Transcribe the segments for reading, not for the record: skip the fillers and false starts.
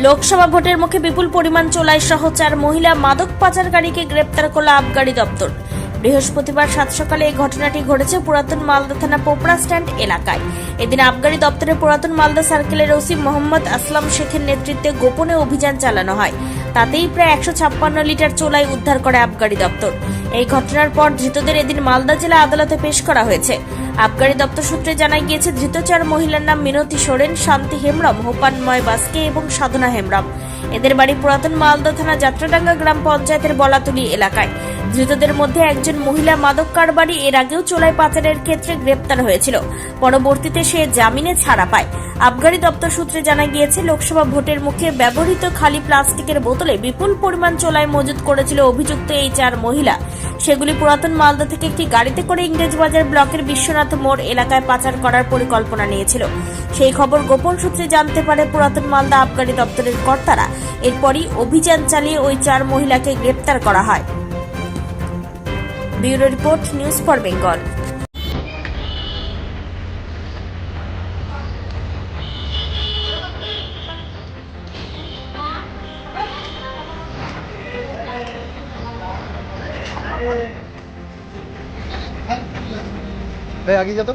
লোকসভা ভোটের মুখে বিপুল পরিমাণ চোলাই সহ 4 মহিলা মাদক পাচারকারীকে গ্রেপ্তার করল আবগারি দপ্তর। বৃহস্পতিবার সাত সকালে এই ঘটনাটি ঘটেছে পুরাতন মালদা থানা পোপড়া স্ট্যান্ড এলাকায়। এদিন আবগারি দপ্তরে পুরাতন মালদা সার্কেলের ওসি মোহাম্মদ আসলাম শেখের নেতৃত্বে গোপনে অভিযান চালানো হয়। তাতেই প্রায় 156 লিটার চোলাই উদ্ধার করে আবগারি দপ্তর। এই ঘটনার পর ধৃতদের এদিন মালদা জেলা আদালতে পেশ করা হয়েছে। আবগারি দপ্তর সূত্রে জানা গিয়েছে, ধৃত 4 মহিলার নাম মিনতি সোরেন, শান্তি হেমব্রম, হোপানময় বাস্কে এবং সাধনা হেমব্রম। এদের বাড়ি পুরাতন মালদা থানা যাত্রাডাঙ্গা গ্রাম পঞ্চায়েতের বলাতুলি এলাকায়। ধৃতদের মধ্যে একজন মহিলা মাদক কারবারি এর আগেও চোলাই পাচারের ক্ষেত্রে গ্রেপ্তার হয়েছিল। পরবর্তীতে সে জামিনে ছাড়া পায়। আবগারি দপ্তর সূত্রে জানা গিয়েছে, লোকসভা ভোটের মুখে ব্যবহৃত খালি প্লাস্টিকের বোতলে বিপুল পরিমাণ চোলাই মজুত করেছিল অভিযুক্ত এই 4 মহিলা। সেগুলি পুরাতন মালদা থেকে একটি গাড়িতে করে ইংরেজবাজার ব্লকের বিশ্বনাথ মোড় এলাকায় পাচার করার পরিকল্পনা নিয়েছিল। সেই খবর গোপন সূত্রে জানতে পারে পুরাতন মালদা আবগারি দপ্তরের কর্তারা। এরপরই অভিযান চালিয়ে ওই 4 মহিলাকে গ্রেপ্তার করা হয়। Bureau report, news for Bengal. আগে যা তো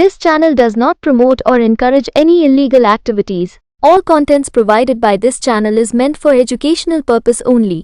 This channel does not promote or encourage any illegal activities. All contents provided by this channel is meant for educational purpose only.